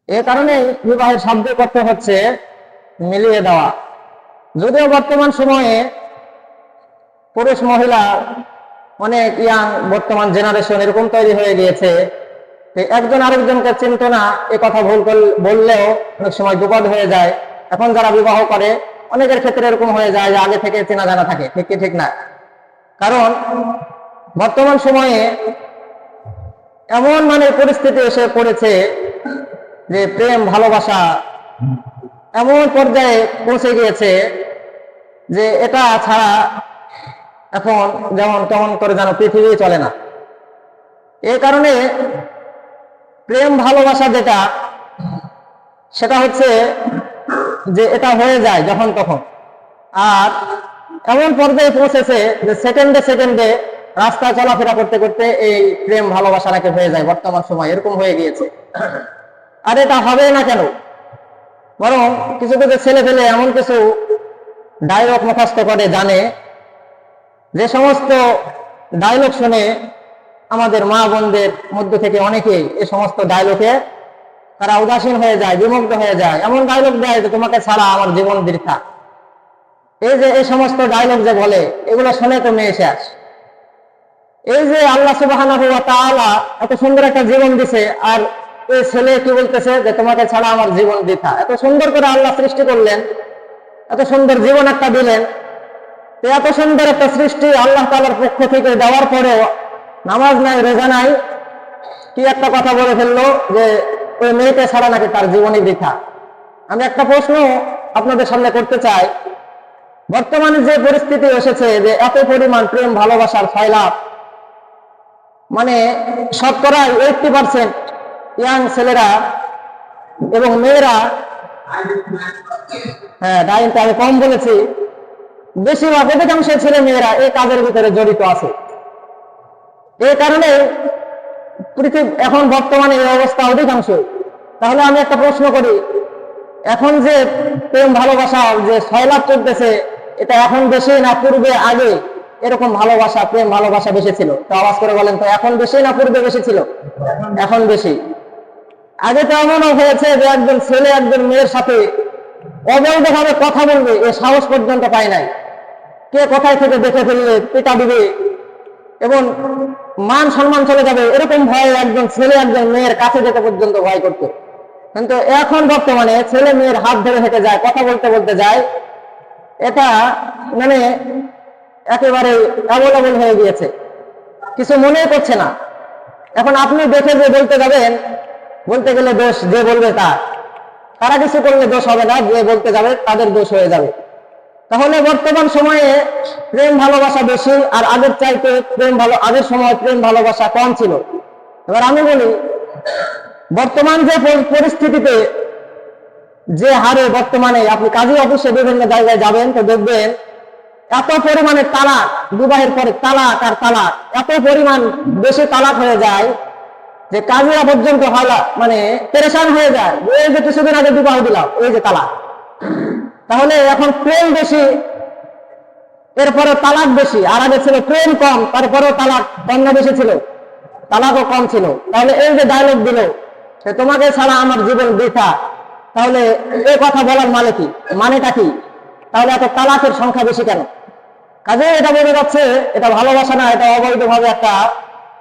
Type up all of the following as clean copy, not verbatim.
এ কারণে বিবাহের শব্দের করতে হচ্ছে মিলিয়ে দেওয়া। যদিও বর্তমান সময়ে পুরুষ মহিলা অনেক ইয়াং বর্তমান জেনারেশন এরকম তৈরি হয়ে গিয়েছে, একজন আরেকজনকে চিনত না, এ কথা ভুল বললেও অনেক সময় বিপদ হয়ে যায়। এখন যারা বিবাহ করে অনেকের ক্ষেত্রে এরকম হয়ে যায় যে আগে থেকে চেনা জানা থাকে, ঠিক কি ঠিক না? কারণ বর্তমান সময়ে এমন পরিস্থিতি এসে পড়েছে যে প্রেম ভালোবাসা এমন পর্যায়ে পৌঁছে গিয়েছে যে এটা ছাড়া এখন যেমন কেমন করে যেন পৃথিবী চলে না। এই কারণে প্রেম ভালোবাসা যেটা, সেটা হচ্ছে যে এটা হয়ে যায় যখন তখন, আর এমন পর্যায়ে পৌঁছেছে যে সেকেন্ডে সেকেন্ডে রাস্তায় চলাফেরা করতে করতে এই প্রেম ভালোবাসা নাকি হয়ে যায়। বর্তমান সময় এরকম হয়ে গিয়েছে। আর এটা হবে না কেন? বরং কিছু কিছু ছেলে পেলে এমন কিছু ডায়লগ মুখস্থ করে জানে, যে সমস্ত ডায়লগ শুনে আমাদের মা বোনদের মধ্যে থেকে অনেকেই এই সমস্ত ডায়লগে তারা উদাসীন হয়ে যায়, বিমুগ্ধ হয়ে যায়। এমন ডায়লগ দেয় যে তোমাকে ছাড়া আমার জীবন বৃথা। এই যে এই সমস্ত ডায়লগ যে বলে, এগুলো শুনে তো মেয়ে শেষ। এই যে আল্লাহ সুবহানাহু ওয়া তাআলা এত সুন্দর একটা জীবন দিছে, আর এই ছেলে কি বলতেছে যে তোমাকে ছাড়া আমার জীবন বৃথা। এত সুন্দর করে আল্লাহ সৃষ্টি করলেন, এত সুন্দর জীবন একটা দিলেন, এত সুন্দর একটা সৃষ্টি আল্লাহ তাআলার পক্ষ থেকে দেওয়ার পরেও নামাজ নাই, রোজা নাই, কি একটা কথা বলে ফেললো যে ওই মেয়েকে ছাড়া নাকি তার জীবনই বৃথা। আমি একটা প্রশ্ন আপনাদের সামনে করতে চাই। বর্তমানে যে পরিস্থিতি এসেছে যে এত পরিমাণ প্রেম ভালোবাসার ফয়লাভ, শতকরা 80% ইয়াং ছেলেরা এবং মেয়েরা, হ্যাঁ 9টা আমি কম বলেছি, বেশিরভাগ অধিকাংশ ছেলে মেয়েরা এই কাজের ভিতরে জড়িত আছে। এই কারণে পৃথিবী এখন বর্তমানে এই অবস্থা অধিকাংশ। তাহলে আমি একটা প্রশ্ন করি, এখন যে প্রেম ভালোবাসা যে সয়লাভ চলতেছে, এটা এখন বেশি না পূর্বে আগে এরকম ভালোবাসা প্রেম ভালোবাসা বেশি ছিল? তো আওয়াজ করে বলেন তো, এখন বেশি না পূর্বে বেশি ছিল? এখন বেশি। আগে তো এমনও হয়েছে যে একজন ছেলে একজন মেয়ের সাথে অবৈধভাবে কথা বলবে এ সাহস পর্যন্ত পায় নাই। কে কোথায় থেকে দেখে ফেললে পিটা দিবে এবং মান সম্মান চলে যাবে, এরকম ভয়ে একজন ছেলে একজন মেয়ের কাছে যেতে পর্যন্ত ভয় করতো। কিন্তু এখন বর্তমানে ছেলে মেয়ের হাত ধরে হেঁটে যায়, কথা বলতে বলতে যায়। এটা একেবারে অ্যাভেলেবল হয়ে গিয়েছে, কিছু মনে করছে না। এখন আপনি দেখে যে বলতে যাবেন, বলতে গেলে দোষ যে বলবে তারা কিছু করলে দোষ হবে না, যে বলতে যাবে তাদের দোষ হয়ে যাবে। তাহলে বর্তমান সময়ে প্রেম ভালোবাসা বেশি, আর আগের চাইতে আগের সময় প্রেম ভালোবাসা কম ছিল। এবার আমি বলি, বর্তমান যে পরিস্থিতিতে যে হারে বর্তমানে আপনি কাজী অফিসে বিভিন্ন জায়গায় যাবেন তো দেখবেন এত পরিমাণে তালাক, বিবাহের পরে তালাক আর তালাক, এত পরিমাণ বেশি তালাক হয়ে যায় যে কাজীরা পর্যন্ত পেরেশান হয়ে যায়। এই যে কিছুদিন আগে বিবাহ দিলাম, এই যে তালাক। তাহলে এখন প্রেম বেশি, এরপরে তালাক বেশি। আর আগে ছিল প্রেম কম, তারপরেও তালাক কম না বেশি ছিল? তালাকও কম ছিল। তাহলে এই যে ডায়লগ দিল যে তোমাকে ছাড়া আমার জীবন বৃথা, তাহলে এই কথা বলার মানেটা কি? তাহলে এত তালাকের সংখ্যা বেশি কেন? কাজে এটা বলে যাচ্ছে এটা ভালোবাসা না, এটা অবৈধভাবে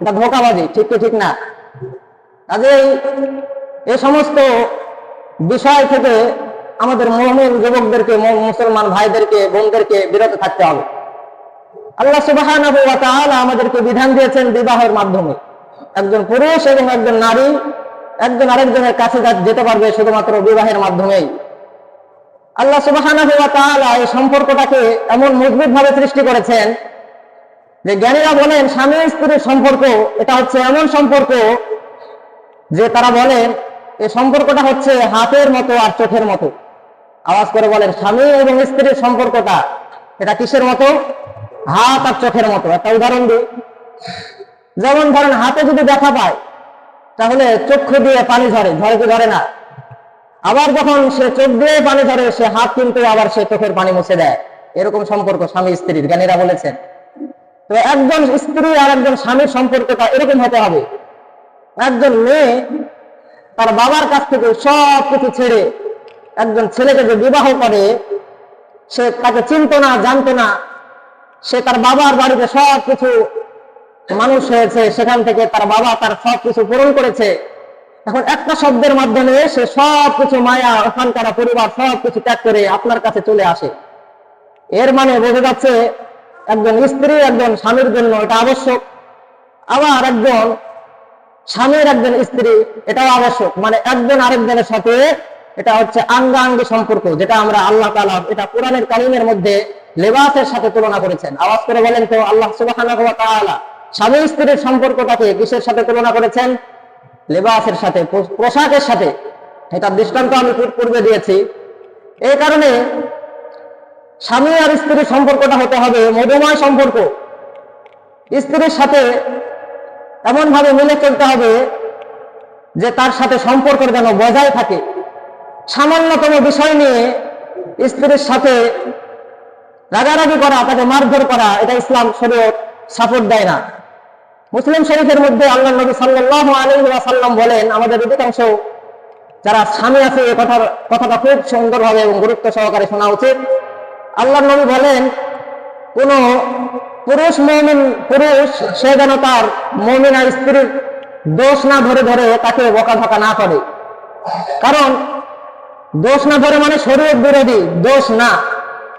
এটা ধোঁকাবাজি, ঠিক কি ঠিক না? কাজেই এই সমস্ত বিষয় থেকে আমাদের মুমিন যুবকদেরকে, মুসলমান ভাইদেরকে, বোনদেরকে বিরত থাকতে হবে। আল্লাহ সুবহানাহু ওয়া তাআলা আমাদেরকে বিধান দিয়েছেন বিবাহের মাধ্যমে। একজন পুরুষ এবং একজন নারী একজন আরেকজনের কাছে যেতে পারবে শুধুমাত্র বিবাহের মাধ্যমেই। আল্লাহ সুবহানাহু ওয়া তাআলা এই সম্পর্কটাকে এমন মজবুত ভাবে সৃষ্টি করেছেন যে জ্ঞানীরা বলেন স্বামী স্ত্রীর সম্পর্ক এটা হচ্ছে এমন সম্পর্ক যে তারা বলেন এই সম্পর্কটা হচ্ছে হাতের মতো আর চোখের মতো। আওয়াজ করে বলেন, স্বামী এবং স্ত্রীর সম্পর্কটা এটা কিসের মতো? হাত আর চোখের মতো। একটা উদাহরণ দিই, যেমন ধরেন হাতে যদি ব্যথা পায় তাহলে চক্ষু দিয়ে পানি ঝরে কি ঝরে না? আবার যখন সে চোখ দিয়ে পানি ঝরে সে হাত কিন্তু আবার সে চোখের পানি মুছে দেয়। এরকম সম্পর্ক স্বামী স্ত্রীর, জ্ঞানীরা বলেছেন। তো একজন স্ত্রী আর একজন স্বামীর সম্পর্কটা এরকম হতে হবে। একজন মেয়ে তার বাবার কাছ থেকে সব কিছু ছেড়ে একজন ছেলেকে যে বিবাহ করে, সে তাকে চিনতো না, জানতো না, সে তার বাবার বাড়িতে সব কিছু মানুষ হয়েছে, সেখান থেকে তার বাবা তার সব কিছু পূরণ করেছে। এখন একটা শব্দের মাধ্যমে সে সব কিছু মায়া, ওখানকার পরিবার সব কিছু ত্যাগ করে আপনার কাছে চলে আসে। এর মানে বোঝা যাচ্ছে একজন স্ত্রী একজন স্বামীর জন্য এটা আবশ্যক, আবার একজন স্বামীর একজন স্ত্রী এটাও আবশ্যক। মানে একজন আরেকজনের সাথে এটা হচ্ছে আঙ্গাঙ্গি সম্পর্ক, যেটা আমরা আল্লাহ তাআলা এটা কোরআনের কারিমের মধ্যে লেবাসের সাথে তুলনা করেছেন। আওয়াজ করে বলেন তো, আল্লাহ সুবহানাহু ওয়া তাআলা স্বামী স্ত্রীর সম্পর্কটাকে কিসের সাথে তুলনা করেছেন? লেবাসের সাথে, পোশাকের সাথে। এটা দৃষ্টান্ত আমি পূর্বে দিয়েছি। এই কারণে স্বামী আর স্ত্রীর সম্পর্কটা হতে হবে মধুময় সম্পর্ক। স্ত্রীর সাথে এমন ভাবে মিলে চলতে হবে যে তার সাথে সম্পর্ক যেন বজায় থাকে। সামান্যতম বিষয় নিয়ে স্ত্রীর সাথে রাগারাগি করা, তাকে মারধর করা, এটা ইসলাম শরীয়ত সাপোর্ট দেয় না। মুসলিম শরীফের মধ্যে আল্লাহর নবী সাল্লাল্লাহু আলাইহি ওয়াসাল্লাম বলেন, আমাদের অধিকাংশ যারা স্বামী আছে এই কথাটা খুব সুন্দরভাবে এবং গুরুত্ব সহকারে শোনা উচিত। আল্লাহর নবী বলেন, কোন পুরুষ সে যেন তার মুমিনা স্ত্রীর দোষ না ধরে ধরে তাকে বকাঝকা না করে। কারণ দোষ না ধরে মানে শরীয়ত বিরোধী দোষ না,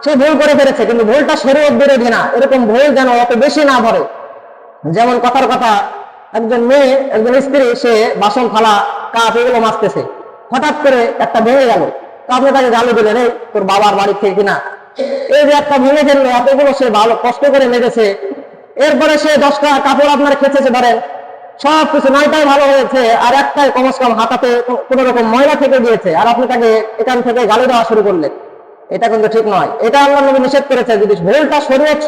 সে ভুল করে ফেলেছে কিন্তু ভুলটা শরীয়ত বিরোধী না, এরকম ভুল যেন অত বেশি না ধরে। যেমন কথার কথা, একজন মেয়ে একজন স্ত্রী সে বাসন থালা কাপ এগুলো মাজতেছে, হঠাৎ করে একটা ভেঙে গেল, তো আপনি তাকে গালি দিলেন, এই তোর বাবার বাড়ি থেকে কিনা, এই যে একটা ভেঙে ফেললো, এতগুলো সে ভালো কষ্ট করে মেরেছে, এরপরে সে 10টা কাপড় আপনার খেতেছে ধরেন, সবকিছু 9টাই ভালো হয়েছে, আর একটাই কমস কম হাতাতে কোন রকম ময়লা থেকে দিয়েছে, আর আপনি তাকে এখান থেকে গালি দেওয়া শুরু করলেন। এটা কিন্তু ঠিক নয়, এটা আল্লাহর নবী নিষেধ করেছে। যদি ভুলটা শরীয়ত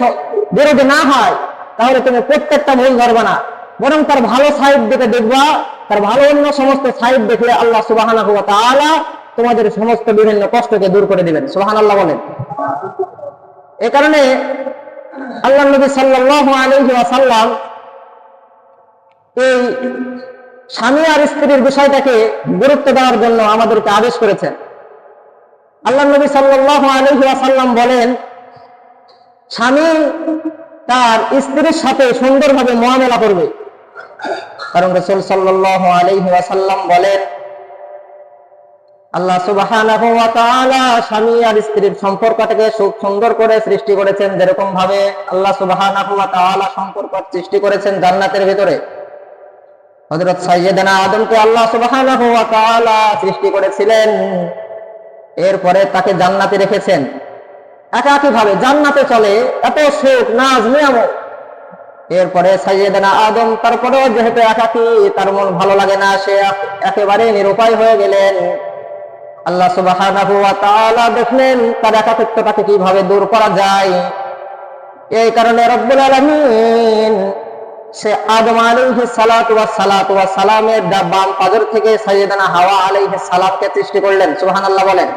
বিরোধী না হয় তাহলে তুমি প্রত্যেকটা ভুল ধরবে না, বরং তার ভালো সাইড দিকে দেখবা, তার ভালো অন্য সমস্ত সাইড দেখলে আল্লাহ সুবহানাহু ওয়া তাআলা তোমাদের সমস্ত বিভিন্ন কষ্টকে দূর করে দিবেন। সুবহানাল্লাহ বলেন। এই কারণে আল্লাহর নবী সাল্লাল্লাহু আলাইহি ওয়াসাল্লাম এই স্বামী আর স্ত্রীর বিষয়টাকে গুরুত্ব দেওয়ার জন্য আমাদেরকে আদেশ করেছেন। আল্লাহর নবী সাল্লাল্লাহু আলাইহি ওয়াসাল্লাম বলেন, স্বামী তার স্ত্রীর সাথে সুন্দরভাবে মুআমালা করবে। কারণ রাসূল সাল্লাল্লাহু আলাইহি ওয়াসাল্লাম বলেন, আল্লাহ সুবহানাহু ওয়া তাআলা স্বামী আর স্ত্রীর সম্পর্কটাকে খুব সুন্দর করে সৃষ্টি করেছেন। যেরকম ভাবে আল্লাহ সুবহানাহু ওয়া তাআলা সম্পর্ক সৃষ্টি করেছেন জান্নাতের ভিতরে, হযরত সাইয়্যিদানা আদমকে আল্লাহ সুবহানাহু ওয়া তাআলা সৃষ্টি করেছিলেন, এরপরে তাকে জান্নাতে রেখেছেন। একাকী ভাবে জান্নাতে চলে, এত সুখ নাজ নিয়ামত, এরপরে সাইয়্যিদানা আদম তারপরেও যেহেতু একাকী, তার মন ভালো লাগে না, সে একেবারে নিরুপায় হয়ে গেলেন। আল্লাহ সুবহানাহু ওয়া তাআলা দেখলেন তার একাকিত্বটাকে কিভাবে দূর করা যায়। এই কারণে রব্বুল আলামিন সে আদম আলাইহিস সালাতু ওয়াস সালামের বাম পাজর থেকে সাইয়্যিদানা হাওয়া আলাইহিস সালামকে সৃষ্টি করলেন। সুবহানাল্লাহ বলেন।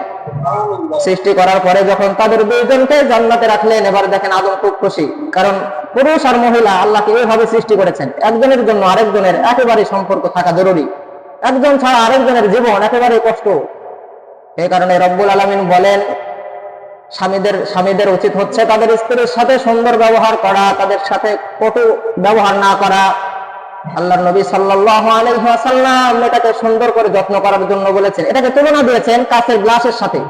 সৃষ্টি করার পরে যখন তাদের দুইজনকে জান্নাতে রাখলেন, এবার দেখেন আদম খুব খুশি, কারণ পুরুষ আর মহিলা আল্লাহকে এইভাবে সৃষ্টি করেছেন, একজনের জন্য আরেকজনের একেবারে সম্পর্ক থাকা জরুরি, একজন ছাড়া আরেকজনের জীবন একেবারে কষ্ট। এই কারণে রব্বুল আলামিন বলেন, স্বামীদের উচিত হচ্ছে তাদের স্ত্রীর সাথে সুন্দর ব্যবহার করা, তাদের সাথে কটু ব্যবহার না করা। আল্লাহর নবী সাল্লাল্লাহু আলাইহি ওয়াসাল্লাম এটাকে সুন্দর করে যত্ন করার জন্য বলেছেন। এটাকে তুলনা দিয়েছেন কাঁচের গ্লাসের সাথে।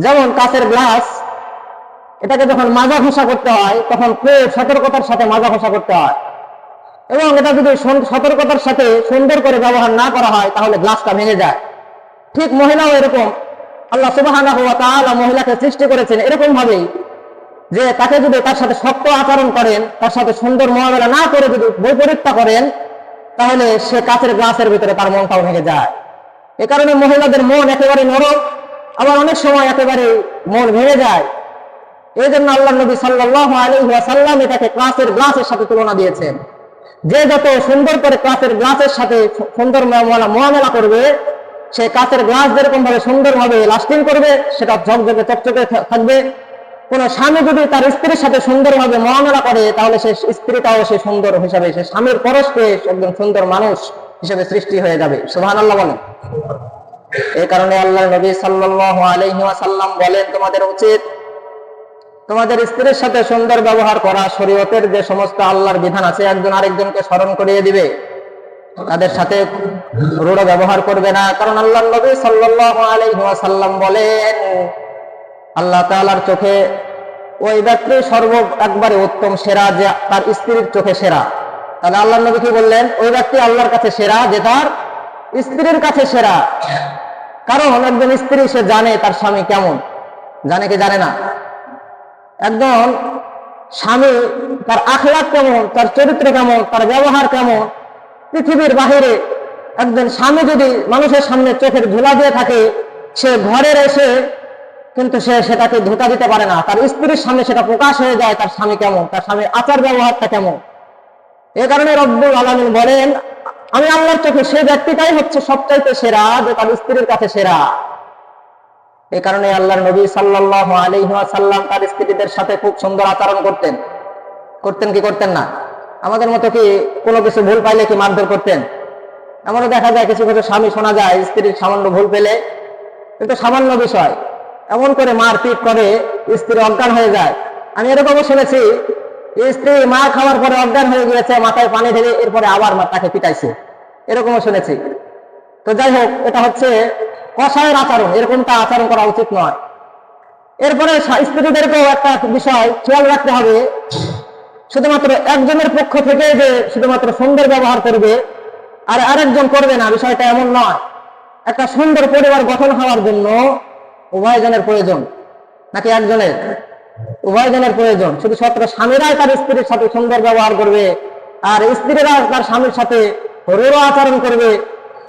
যেমন কাঁচের গ্লাস, এটাকে যখন মাজা ঘষা করতে হয় তখন খুব সতর্কতার সাথে মাজা ঘষা করতে হয়, এবং এটা যদি সতর্কতার সাথে সুন্দর করে ব্যবহার না করা হয় তাহলে গ্লাসটা ভেঙে যায়। ঠিক মহিলাও এরকম, আল্লাহ সুবহানাহু ওয়া তাআলা মহিলাকে সৃষ্টি করেছেন এরকম ভাবেই যে তাকে যদি তার সাথে শক্ত আচরণ করেন, তার সাথে সুন্দর মুআমালা না করে যদি বৈপরীত্যা করেন, তাহলে সে কাঁচের গ্লাসের ভিতরে তার মনটাও ভেঙে যায়। এ কারণে মহিলাদের মন একেবারে নরম, আবার অনেক সময় একেবারে মন ভেঙে যায়। এই জন্য আল্লাহর নবী সাল্লাল্লাহু আলাইহি ওয়াসাল্লাম এটাকে কাঁচের গ্লাসের সাথে তুলনা দিয়েছেন। যে যত সুন্দর করে কাঁচের গ্লাসের সাথে সুন্দর মুআমালা করবে, সে কাঁচের গ্লাস যেরকম ভাবে সুন্দরভাবে লাস্টিং করবে, সেটা ঝকঝকে চকচকে থাকবে। কোন স্বামী যদি তার স্ত্রীর সাথে সুন্দরভাবে মুআমালা করে, তাহলে সে স্ত্রীটাও সে সুন্দর হিসাবে, সে স্বামীর পরশে একজন সুন্দর মানুষ হিসেবে সৃষ্টি হয়ে যাবে। সুবহানাল্লাহ বলেন। এই কারণে আল্লাহর নবী সাল্লাল্লাহু আলাইহি ওয়াসাল্লাম বলেন, তোমাদের উচিত তোমাদের স্ত্রীর সাথে সুন্দর ব্যবহার করা। শরীয়তের যে সমস্ত আল্লাহর বিধান আছে একজন আরেকজনকে স্মরণ করিয়ে দিবে, তাদের সাথে রূঢ় ব্যবহার করবে না। কারণ আল্লাহর নবী সাল্লাল্লাহু আলাইহি ওয়াসাল্লাম বলেন, আল্লাহ তাআলার চোখে ওই ব্যক্তি একবারে উত্তম, সেরা, যে তার স্ত্রীর চোখে সেরা। তাহলে আল্লাহর নবী কি বললেন? ওই ব্যক্তি আল্লাহর কাছে সেরা যে তার স্ত্রীর কাছে সেরা। কারণ একজন স্ত্রী সে জানে তার স্বামী কেমন, জানে কি জানে না? একজন স্বামী তার আখলাক কেমন, তার চরিত্র কেমন, তার ব্যবহার কেমন, পৃথিবীর বাহিরে একজন স্বামী যদি মানুষের সামনে চোখের ধুলা দিয়ে থাকে, সে ঘরের এসে কিন্তু সে সেটাকে ধোঁকা দিতে পারে না। তার স্ত্রীর সামনে সেটা প্রকাশ হয়ে যায়, তার স্বামী কেমন, তার স্বামীর আচার ব্যবহারটা কেমন। এ কারণে রব্বুল আলামিন বলেন, আমি আল্লাহর চোখে সেই ব্যক্তিটাই হচ্ছে সবচাইতে সেরা যে তার স্ত্রীর কাছে সেরা। এই কারণে আল্লাহর নবী সাল্লাল্লাহু আলাইহি ওয়াসাল্লাম তার স্ত্রীদের সাথে খুব সুন্দর আচরণ করতেন। করতেন কি করতেন না? আমাদের মতো কি কোনো কিছু ভুল পাইলে কি মারধর করতেন? এমনও দেখা যায় কিছু কিছু স্বামী শোনা যায় স্ত্রীর সামান্য ভুল পেলে, কিন্তু সামান্য বিষয় এমন করে মারপিট করে স্ত্রী অজ্ঞান হয়ে যায়। আমি এরকমও শুনেছি, স্ত্রী মার খাওয়ার পরে অজ্ঞান হয়ে গিয়েছে, মাথায় পানি ঢেলে এরপরে আবার তাকে পিটাইছে, এরকমও শুনেছি। তো যাই হোক, এটা হচ্ছে কসায়ের আচরণ, এরকমটা আচরণ করা উচিত নয়। এরপরে স্ত্রীদেরকেও একটা বিষয় খেয়াল রাখতে হবে, শুধুমাত্র একজনের পক্ষ থেকে যে শুধুমাত্র সুন্দর ব্যবহার করবে আর আরেকজন করবে না, বিষয়টা এমন নয়। একটা সুন্দর পরিবার গঠন হওয়ার জন্য উভয়জনের প্রয়োজন, নাকি একজনের? উভয়জনের প্রয়োজন। শুধু সত্য স্বামীরাই তার স্ত্রীর সাথে সুন্দর ব্যবহার করবে আর স্ত্রীরা তার স্বামীর সাথে রূঢ় আচরণ করবে,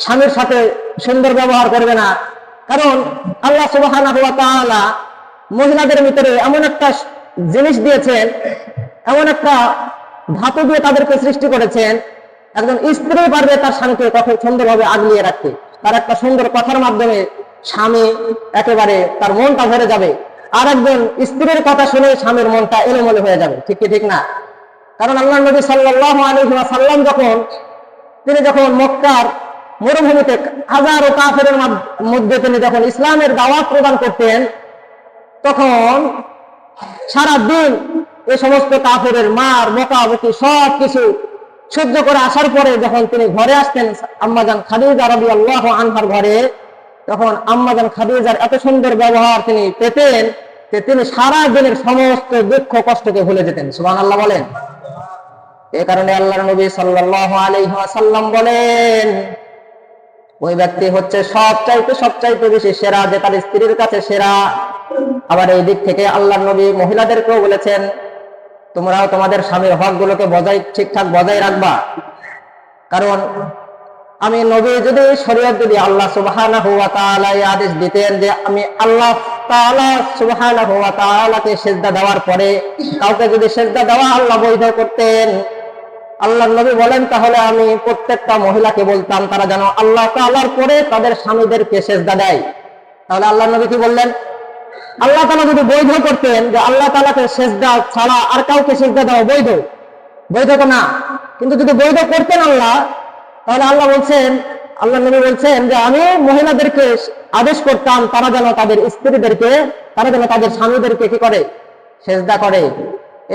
স্বামীর সাথে সুন্দর ব্যবহার করবে না। কারণ আল্লাহ সুবহানাহু ওয়া তাআলা মহিলাদের ভিতরে এমন একটা জিনিস দিয়েছেন, এমন একটা ধাতু দিয়ে তাদেরকে সৃষ্টি করেছেন, একজন স্ত্রী পারবে তার স্বামীকে কত সুন্দরভাবে আগলিয়ে রাখতে। তার একটা সুন্দর কথার মাধ্যমে স্বামী একেবারে তার মনটা ভরে যাবে, আর একজন স্ত্রীর কথা শুনে স্বামীর মনটা এলোমেলো হয়ে যাবে। ঠিক কি ঠিক না? কারণ আল্লাহর নবী সাল্লাল্লাহু আলাইহি ওয়াসাল্লাম তিনি যখন মক্কার মরুভূমিতে হাজারো কাফেরের মধ্যে তিনি যখন ইসলামের দাওয়াত প্রদান করতেন, তখন সারা দিন এই সমস্ত কাফেরের মার বকাবকি সব কিছু সহ্য করে আসার পরে যখন তিনি ঘরে আসতেন আম্মাজান খাদিজা রাদিয়াল্লাহু আনহার ঘরে, তখন আম্মাজান খাদিজার এত সুন্দর ব্যবহার তিনি পেতেন যে তিনি সারা দিনের সমস্ত দুঃখ কষ্টকে ভুলে যেতেন। সুবহানাল্লাহ বলেন। এই কারণে আল্লাহর নবী সাল্লাল্লাহু আলাইহি ওয়াসাল্লাম বলেন, ওই ব্যক্তি হচ্ছে সবচাইতে বেশি সেরা যে তার স্ত্রীর কাছে সেরা। আবার এই দিক থেকে আল্লাহর নবী মহিলাদেরকেও বলেছেন, তোমরাও তোমাদের স্বামীর হকগুলোকে ঠিকঠাক বজায় রাখবা। কারণ আমি নবী যদি শরীয়ত যদি আল্লাহ সুবহানাহু ওয়া তাআলা এই আদেশ দিতেন যে আমি আল্লাহ তাআলা সুবহানাহু ওয়া তাআলাকে সিজদা দেওয়ার পরে কাউকে যদি সিজদা দেওয়া আল্লাহ বৈধ করতেন, আল্লাহর নবী বলেন, তাহলে আমি প্রত্যেকটা মহিলাকে বলতাম তারা যেন আল্লাহ তাআলার পরে তাদের স্বামীদেরকে সিজদা দেয়। তাহলে আল্লাহর নবী কি বললেন? আল্লাহ তাআলা যদি বৈধ করতেন যে আল্লাহ তাআলাকে সিজদা ছাড়া আর কাউকে সিজদা দেওয়া বৈধ তো না, কিন্তু যদি বৈধ করতেন আল্লাহ, তাহলে আল্লাহ নবী বলছেন যে আমি মহিলাদেরকে আদেশ করতাম তারা যেন তাদের স্ত্রীদেরকে, তারা যেন তাদের স্বামীদেরকে কি করে? সিজদা করে।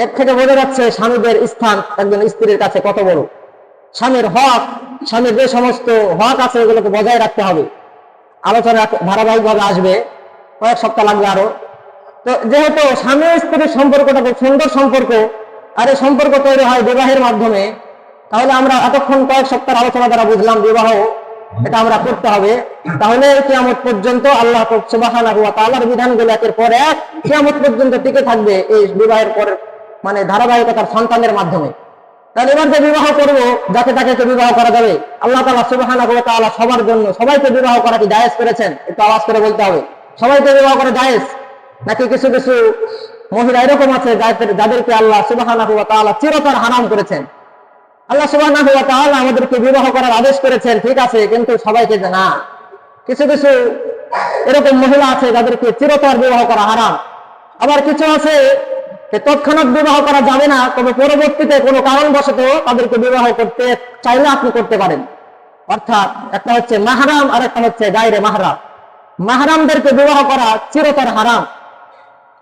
এর থেকে বোঝা যাচ্ছে স্বামীদের স্থান একজন স্ত্রীর কাছে কত বড়। স্বামীর হক, স্বামীর যে সমস্ত হক আছে এগুলোকে বজায় রাখতে হবে। আলোচনা ধারাবাহিকভাবে আসবে, কয়েক সপ্তাহ লাগবে আরো। তো যেহেতু স্বামী স্ত্রীর সম্পর্কটা খুব সুন্দর সম্পর্ক, আর এই সম্পর্ক তৈরি হয় বিবাহের মাধ্যমে, তাহলে আমরা এতক্ষণ কয়েক সপ্তাহ আলোচনা দ্বারা বুঝলাম বিবাহ এটা আমরা করতে হবে। তাহলে কিয়ামত পর্যন্ত আল্লাহ সুবহানাহু ওয়া তাআলার বিধানগুলো একের পর এক কিয়ামত পর্যন্ত টিকে থাকবে এই বিবাহের পর, মানে ধারাবাহিকতার সন্তানের মাধ্যমে। তাহলে এবার যে বিবাহ করবো, যাকে তাকে বিবাহ করা যাবে। আল্লাহ তাআলা সুবহানাহু ওয়া তাআলা সবার জন্য সবাইকে বিবাহ করা কি জায়েজ করেছেন? একটু আওয়াজ করে বলতে হবে। সবাইকে বিবাহ করা জায়েজ, নাকি কিছু কিছু মহিলা এরকম আছে যাদেরকে আল্লাহ সুবহানাহু ওয়া তাআলা চিরতর হারাম করেছেন? আল্লাহ সুবহানাহু ওয়া তাআলা আমাদেরকে বিবাহ করার আদেশ করেছেন, ঠিক আছে, কিন্তু সবাইকে না। কিছু কিছু এরকম মহিলা আছে যাদেরকে চিরতর বিবাহ করা হারাম। আবার কিছু আছে তৎক্ষণাৎ বিবাহ করা যাবে না, তবে পরবর্তীতে কোনো কারণবশত তাদেরকে বিবাহ করতে চাইলে আপনি করতে পারেন। অর্থাৎ একটা হচ্ছে মাহরাম আর একটা হচ্ছে গায়রে মাহরাম। মাহরামদেরকে বিবাহ করা চিরতর হারাম।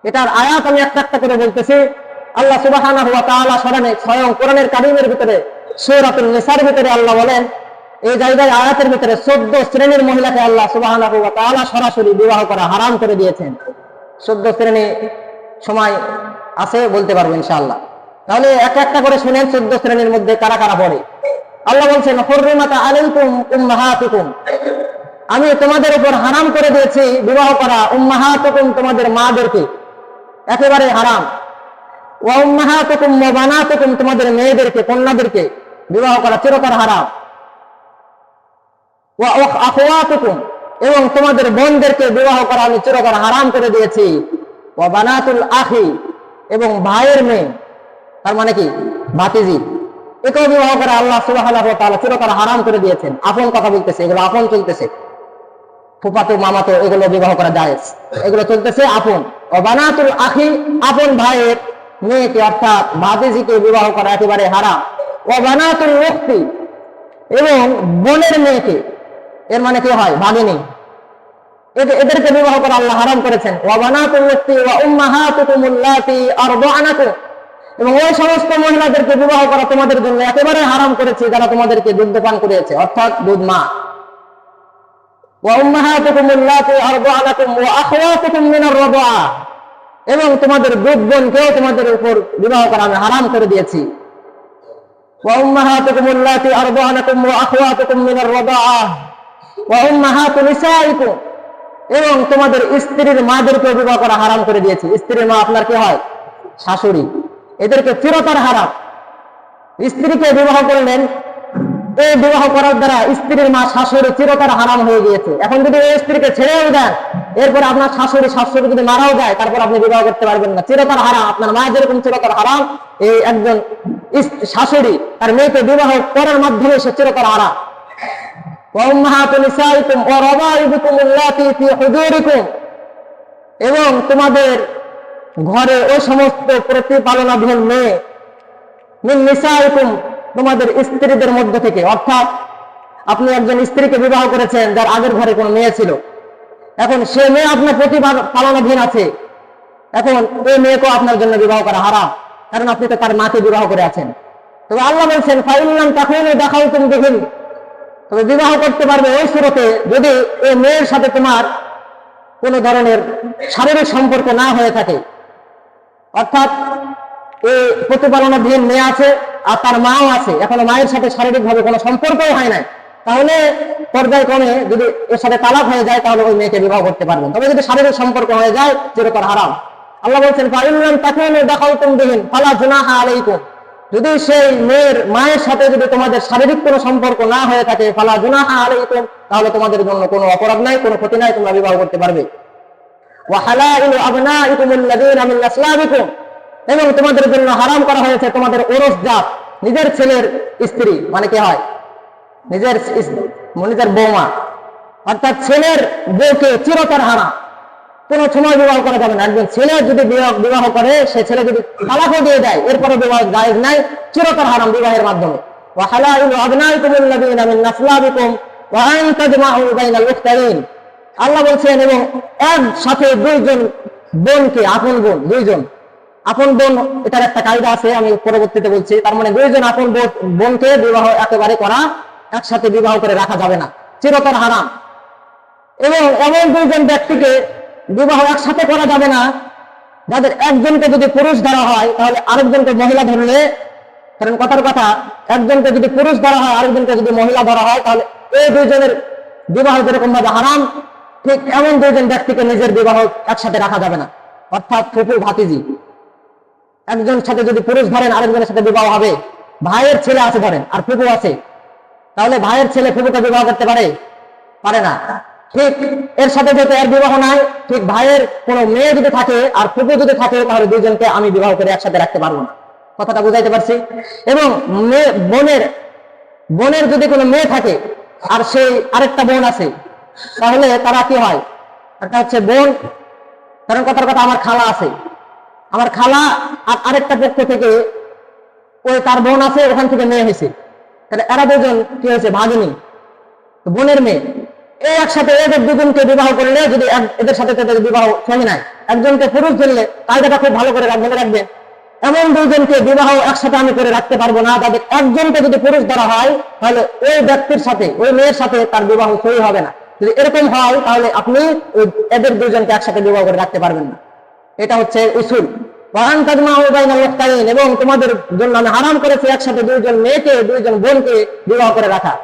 এটার আয়াত আমি একটা একটা করে বলতেছি। আল্লাহ সুবহানাহু ওয়া তাআলা স্বয়ং কোরআনের কারীমের ভিতরে সূরাতুন নিসার ভিতরে আল্লাহ বলেন, এই জায়গায় আয়াতের ভিতরে 14 শ্রেণীর মহিলাকে আল্লাহ সুবহানাহু ওয়া তাআলা সরাসরি বিবাহ করা হারাম করে দিয়েছেন। 14 শ্রেণী সময় আছে, বলতে পারবো ইনশাআল্লাহ। তাহলে একটা একটা করে শুনেন 14 শ্রেণীর মধ্যে কারা কারা পড়ে। আল্লাহ বলছেন, হুররিমাত আলাইকুম উম্মাহাতুকুম, আমি তোমাদের উপর হারাম করে দিয়েছি বিবাহ করা উম্মাহাতুকুম, তোমাদের মাদেরকে, একেবারে হারাম। ওয়া উম্মাহাতুকুম ওয়া বানাতুকুম, তোমাদের মেয়েদেরকে, কন্যাদেরকে বিবাহ করা চিরতর হারাম। ওয়া আখওয়াতুকুম, এবং তোমাদের বোনদেরকে বিবাহ করা আমি চিরতর হারাম করে দিয়েছি। ওয়া বানাতুল আখি, এবং ভাইয়ের মেয়ে, তার মানে কি ভাতিজি, একেও বিবাহ করা আল্লাহ সুবহানাহু ওয়া তাআলা চিরতর হারাম করে দিয়েছেন। আপন কথা বলতেছে, এগুলো আপন চলতেছে। ফুফাতো মামাতো এগুলো বিবাহ করা জায়েজ, এগুলো চলতেছে আপন। ও বানাতুল আখি, আপন ভাইয়ের মেয়েকে অর্থাৎ ভাতিজিকে বিবাহ করা একেবারে হারাম। ও বানাতুল উখতি, এবং বোনের মেয়েকে, এর মানে কি হয় ভাগিনী, এদেরকে বিবাহ করা আল্লাহ হারাম করেছেন। ওয়া বানাতুল উখতি ওয়া উম্মাহাতুকুম আল্লাতী আরদাআনাকুম, এবং ওই সমস্ত মহিলাদেরকে বিবাহ করা তোমাদের জন্য একেবারে হারাম করেছি যারা তোমাদেরকে দুধ পান করিয়েছে, অর্থাৎ দুধ মা। ওয়া উম্মাহাতুকুম আল্লাতী আরদাআনাকুম ওয়া আখওয়াতুকুম মিনার রাদআ, এবং তোমাদের দুধ বোনকেও তোমাদের উপর বিবাহ করা আমি হারাম করে দিয়েছি। ওয়া উম্মাহাতুকুম আল্লাতী আরদাআনাকুম ওয়া আখওয়াতুকুম মিনার রাদআ ওয়া উম্মাহাতু নিসাইকুম, এবং তোমাদের স্ত্রীর মাদেরকে বিবাহ করা হারাম করে দিয়েছি। স্ত্রীর মা আপনার কি হয়? শাশুড়ি। এদেরকে চিরতর হারাম। স্ত্রীকে বিবাহ করলেন, এই বিবাহ করার দ্বারা স্ত্রীর মা শাশুড়ি চিরতর হারাম হয়ে গিয়েছে। এখন যদি এই স্ত্রীকে ছেড়েও দেন, এরপর আপনার শাশুড়ি যদি মারাও যায়, তারপর আপনি বিবাহ করতে পারবেন না, চিরতর হারাম। আপনার মা যেরকম চিরতর হারাম, এই একজন শাশুড়ি তার মেয়েকে বিবাহ করার মাধ্যমে সে চিরতর হারাম। এবং তোমাদের ঘরে ওই সমস্ত প্রতিপালনাধীন মেয়ে, মিন নিসাইকুম, তোমাদের স্ত্রীদের মধ্য থেকে, অর্থাৎ আপনি একজন স্ত্রীকে বিবাহ করেছেন যার আগের ঘরে কোনো মেয়ে ছিল, এখন সে মেয়ে আপনার প্রতিপালনাধীন আছে, এখন ওই মেয়েকেও আপনার জন্য বিবাহ করা হারাম, কারণ আপনি তো তার মাকে বিবাহ করে আছেন। তবে আল্লাহ বলছেন, ফাইল্লাম তাকুনু দাখালতুম বিহিন, তবে বিবাহ করতে পারবে ওই সুরতে যদি এই মেয়ের সাথে তোমার কোন ধরনের শারীরিক সম্পর্ক না হয়ে থাকে, অর্থাৎ এই প্রতিপালনাধীন মেয়ে আছে আর তার মাও আছে, এখনো মায়ের সাথে শারীরিক ভাবে কোনো সম্পর্কই হয় নাই, তাহলে পর্যায়ক্রমে যদি এর সাথে তালাক হয়ে যায় তাহলে ওই মেয়েকে বিবাহ করতে পারবেন। তবে যদি শারীরিক সম্পর্ক হয়ে যায় চিরতর হারাম। আল্লাহ বলছেন, ফাইল্লাম তাকুনু দাখালতুম বিহিন ফালা জুনাহা আলাইকুম, যদি সেই মেয়ের মায়ের সাথে যদি তোমাদের শারীরিক কোনো সম্পর্ক না হয়ে থাকে, ফালা জুনাহা আলাইকুম, তাহলে তোমাদের জন্য কোনো অপরাধ নাই, কোনো ক্ষতি নাই, তোমরা বিবাহ করতে পারবে। ওয়া হালাইলু আবনাইকুম আল্লাযীনা মিন আসলাবিকুম, এবং তোমাদের জন্য হারাম করা হয়েছে তোমাদের ওরসজাত, নিজের ছেলের স্ত্রী, মানে কি হয় নিজের বৌমা, অর্থাৎ ছেলের বউকে চিরতর হারাম, কোন সময় বিবাহ করা যাবে না। একজন ছেলে যদি বিবাহ করে, সে ছেলে যদি তালাকও দিয়ে দেয়, এরপরে বিবাহ জায়েজ নাই, চিরতর হারাম বিবাহের মাধ্যমে। ওয়া হালাইলু আবনাইকুম আল্লাযীনা মিন আসলাবিকুম ওয়া আন তাজমাউ বাইনাল উখতাইন, আল্লাহ বলছেন, এবং একসাথে দুইজন বোনকে, আপন বোন, দুইজন আপন বোন, এটার একটা কায়দা আছে, আমি পরবর্তীতে বলছি। তার মানে দুইজন আপন বোনকে বিবাহ একেবারে করা, একসাথে বিবাহ করে রাখা যাবে না, চিরতর হারাম। এবং এমন দুইজন ব্যক্তিকে বিবাহ একসাথে করা যাবে না যাদের একজনকে যদি পুরুষ ধরা হয় তাহলে আরেকজনকে মহিলা ধরলে, কারণ কথার কথা, একজনকে যদি পুরুষ ধরা হয় আরেকজনকে যদি মহিলা ধরা হয়, তাহলে এই দুইজনের বিবাহ যেরকম ভাবে হারাম, ঠিক এমন দুইজন ব্যক্তিকে নিজের বিবাহ একসাথে রাখা যাবে না। অর্থাৎ ফুফু ভাতিজি, একজন সাথে যদি পুরুষ ধরেন আরেকজনের সাথে বিবাহ হবে, ভাইয়ের ছেলে আছে ধরেন আর ফুফু আছে, তাহলে ভাইয়ের ছেলে ফুফুকে বিবাহ করতে পারে না। ঠিক এর সাথে যেহেতু এর বিবাহ নাই, ঠিক ভাইয়ের কোনো মেয়ে যদি থাকে আর ফুফু যদি থাকে, তাহলে দুইজনকে আমি বিবাহ করে একসাথে রাখতে পারবো না। কথাটা বুঝাইতে পারছি? এবং বোনের যদি কোনো মেয়ে থাকে আর সেই আরেকটা বোন আছে, তাহলে তারা কি হয়, একটা হচ্ছে বোন, কারণ কথার কথা আমার খালা আছে, আমার খালা আর আরেকটা পক্ষ থেকে ওই তার বোন আছে, ওখান থেকে মেয়ে হয়েছে, তাহলে এরা দুজন কি হয়েছে, ভাগিনী। বোনের মেয়ে, এই একসাথে এদের দুজনকে বিবাহ করলে যদি এদের সাথে তাদের বিবাহ সহি নাই, একজনকে পুরুষ ধরলে কায়দাটা খুব ভালো করে মনে রাখবেন, এমন দুইজনকে বিবাহ একসাথে আমি করে রাখতে পারবো না, তাদের একজনকে যদি পুরুষ ধরা হয় তাহলে ওই ব্যক্তির সাথে ওই মেয়ের সাথে তার বিবাহ সহি হবে না। যদি এরকম হয় তাহলে আপনি এদের দুইজনকে একসাথে বিবাহ করে রাখতে পারবেন না। এটা হচ্ছে উসুল। এবং তোমাদের জন্য আমি হারাম করেছি একসাথে দুইজন মেয়েকে দুইজন বোনকে বিবাহ করে রাখা।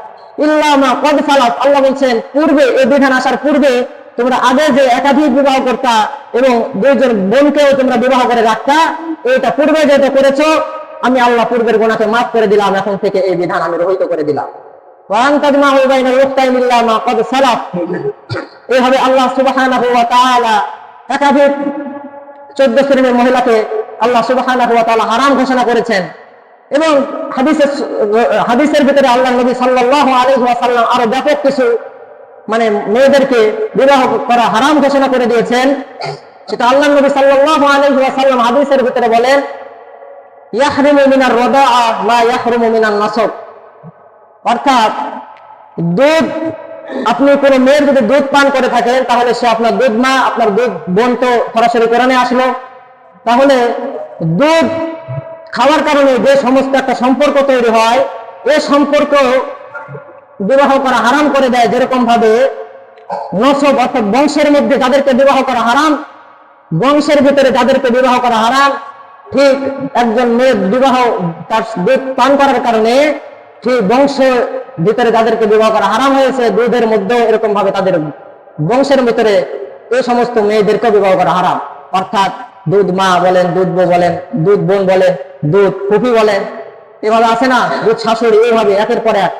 ইল্লামা কদ সালাফ, আল্লাহ বলছেন পূর্বে এই বিধান আসার পূর্বে তোমরা আগে যে একাধিক বিবাহ করতা এবং দুইজন বোনকেও তোমরা বিবাহ করে রাখতা, এটা পূর্বে যেটা করেছো আমি আল্লাহ পূর্বের গুনাহকে মাফ করে দিলাম, এখন থেকে এই বিধান আমি রহিত করে দিলাম। এইভাবে আল্লাহ সুবহানাহু ওয়া তাআলা একাধিক 14 শ্রেণীর মহিলাকে আল্লাহ সুবহানাহু ওয়া তাআলা হারাম ঘোষণা করেছেন। এবং হাদিসের ভিতরে আল্লাহ নবী সাল্লাল্লাহু আলাইহি ওয়াসাল্লাম আরো ব্যাপক কিছু মেয়েদেরকে বিবাহ করা হারাম ঘোষণা করে দিয়েছেন। সেটা আল্লাহ নবী সাল্লাল্লাহু আলাইহি ওয়াসাল্লাম হাদিসের ভিতরে বলেন, ইয়াহরিমু মিনার রাদাআ মা ইয়াহরুমু মিনান নাসব, অর্থাৎ দুধ, আপনি কোন মেয়ের যদি দুধ পান করে থাকেন তাহলে সে আপনার দুধ মা, আপনার দুধ বোন তো সরাসরি কোরআনে আসলো। তাহলে দুধ খাওয়ার কারণে যে সমস্ত একটা সম্পর্ক তৈরি হয়, এই সম্পর্ক বিবাহ করা হারাম করে দেয়। যেরকম ভাবে নসব অর্থাৎ বংশের মধ্যে যাদেরকে বিবাহ করা হারাম, বংশের ভিতরে যাদেরকে বিবাহ করা হারাম, ঠিক একজন মেয়ের বিবাহ তার দুধ পান করার কারণে সেই বংশের ভিতরে যাদেরকে বিবাহ করা হারাম হয়েছে, দুধের মধ্যে এরকম ভাবে তাদের বংশের ভিতরে এই সমস্ত মেয়েদেরকে বিবাহ করা হারাম। অর্থাৎ দুধ মা বলেন, দুধ বউ বলেন, দুধ বোন বলেন, দুধ ফুফি বলেন, এভাবে আছে না, দুধ শাশুড়ি, এইভাবে একের পর এক,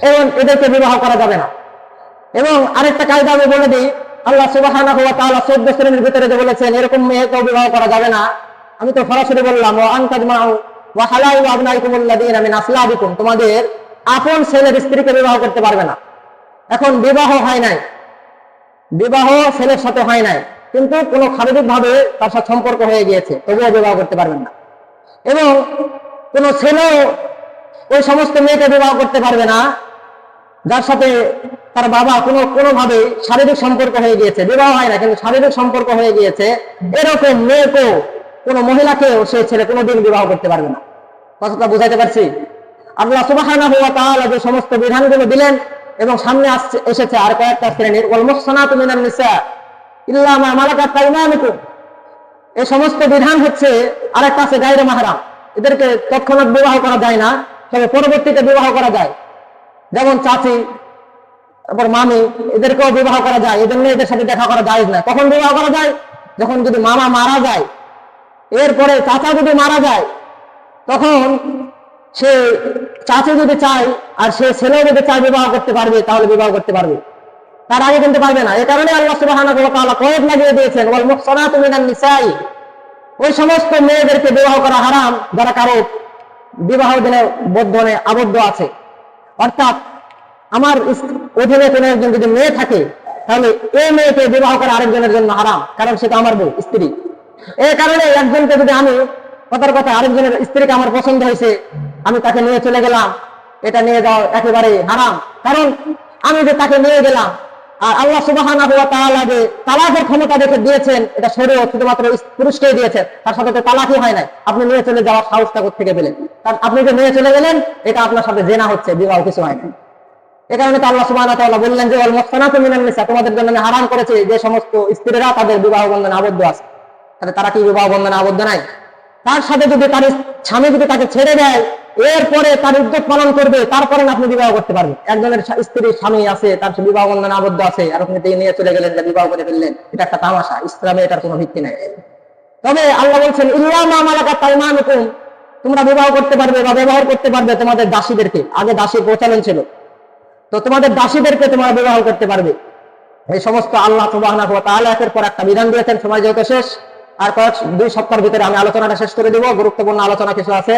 এবং এদেরকে বিবাহ করা যাবে না। এবং আরেকটা কায়দা আমি বলে দিই, আল্লাহ সুবহানাহু ওয়া তাআলা 14 শ্রেণীর ভিতরে যে বলেছেন এরকম মেয়েকেও বিবাহ করা যাবে না, আমি তো সরাসরি বললাম ওয়া আনতাজমাউ ওয়া হালাইলু আবনাইকুমুল্লাযীনা মিন আসলাবিকুম, তোমাদের আপন ছেলের স্ত্রীকে বিবাহ করতে পারবে না। এখন বিবাহ হয় নাই, বিবাহ ছেলের সাথে হয় নাই, কিন্তু কোনো শারীরিক ভাবে তার সাথে সম্পর্ক হয়ে গিয়েছে, তবুও বিবাহ করতে পারবেন না। এবং কোনো ছেলেও ওই সমস্ত মেয়েকে বিবাহ করতে পারবে না যার সাথে তার বাবা কোনোভাবে শারীরিক সম্পর্ক হয়ে গিয়েছে, বিবাহ হয় না কিন্তু শারীরিক সম্পর্ক হয়ে গিয়েছে, এরকম মেয়েকেও কোনো মহিলাকেও সেই ছেলে কোনোদিন বিবাহ করতে পারবে না। কথাটা বুঝাইতে পারছি? আল্লাহ সুবহানাহু ওয়া তাআলা যে সমস্ত বিধানগুলো দিলেন এবং সামনে এসেছে আর কয়েকটা শ্রেণীর, ওয়াল মুহসানাতু মিনান নিসা ইল্লা মা মালাকাত আইমানুকুম, এই সমস্ত বিধান হচ্ছে আরেকটা আছে গায়রে মাহরাম, এদেরকে তৎক্ষণাৎ বিবাহ করা যায় না, তবে পরবর্তীতে বিবাহ করা যায়। যেমন চাচি, তারপর মামি, এদেরকেও বিবাহ করা যায়, এই জন্য এদের সাথে দেখা করা যায় না। কখন বিবাহ করা যায়? যখন যদি মামা মারা যায়, এরপরে চাচা যদি মারা যায়, তখন সে চাচি যদি চায় আর সে ছেলেও যদি চায় বিবাহ করতে পারবে, তাহলে বিবাহ করতে পারবে, তার আগে কিন্তু পারবে না। এই কারণে আল্লাহ সুবহানাহু ওয়া তাআলা কয়েদ লাগিয়ে দিয়েছেন, ওয়াল মুহসানাতু মিনান নিসাই, ওই সমস্ত মেয়েদেরকে বিবাহ করা হারাম যারা কারো বিবাহ দিনে বন্ধনে আবদ্ধ আছে। অর্থাৎ আমার অধীনে কোনো একজন যদি মেয়ে থাকে তাহলে এই মেয়েকে বিবাহ করা আরেকজনের জন্য হারাম, কারণ সেটা আমার বউ, স্ত্রী। এই কারণে একজনকে যদি আমি কথার কথা আরেকজনের স্ত্রীকে আমার পছন্দ হয়েছে, আমি তাকে নিয়ে চলে গেলাম, এটা নিয়ে যাওয়া একেবারে হারাম। কারণ আমি যে তাকে নিয়ে গেলাম, আর আল্লাহ সুবহানাহু ওয়া তাআলা যে তালাকের ক্ষমতা দেখে দিয়েছেন, এটা শরীয়ত শুধুমাত্র পুরুষকেই দিয়েছেন, তার সাথে তো তালাকই হয় নাই। আপনি নিয়ে চলে যাওয়ার সাহসটা কোত্থেকে পেলেন? কারণ আপনি যে নিয়ে চলে গেলেন, এটা আপনার সাথে জেনা হচ্ছে, বিবাহ কিছু হয় না। এ কারণে তো আল্লাহ সুবহানাহু ওয়া তাআলা বললেন যে ওয়াল মুহসানাতু মিনান নিসা, তোমাদের জন্য আমি হারাম করেছি যে সমস্ত স্ত্রীরা তাদের বিবাহ বন্ধনে আবদ্ধ আছে। তাহলে তারা কি বিবাহ বন্ধনে আবদ্ধ নাই? তার সাথে যদি তার স্বামী যদি তাকে ছেড়ে দেয়, এরপরে তার ইদ্যত পালন করবে, তারপরে আপনি বিবাহ করতে পারবেন। একজনের স্ত্রীর স্বামী আছে, তার বিবাহ বন্ধনে আবদ্ধ আছে, আর আপনি নিয়ে চলে গেলেন, বিবাহ করে ফেললেন, এটা একটা তামাশা, ইসলামে এটার কোনো ভিত্তি নাই। তবে আল্লাহ বলছেন ইল্লা মা মালাকাত আইমানুকুম, তোমরা বিবাহ করতে পারবে বা ব্যবহার করতে পারবে তোমাদের দাসীদেরকে। আগে দাসীর প্রচলন ছিল, তো তোমাদের দাসীদেরকে তোমরা বিবাহ করতে পারবে। এই সমস্ত আল্লাহ সুবহানাহু ওয়া তাআলা একের পর একটা বিধান দিয়েছেন। সময় যেহেতু শেষ, আর 2 সপ্তাহের ভিতরে আমি আলোচনাটা শেষ করে দিব, গুরুত্বপূর্ণ আলোচনা কিছু আছে।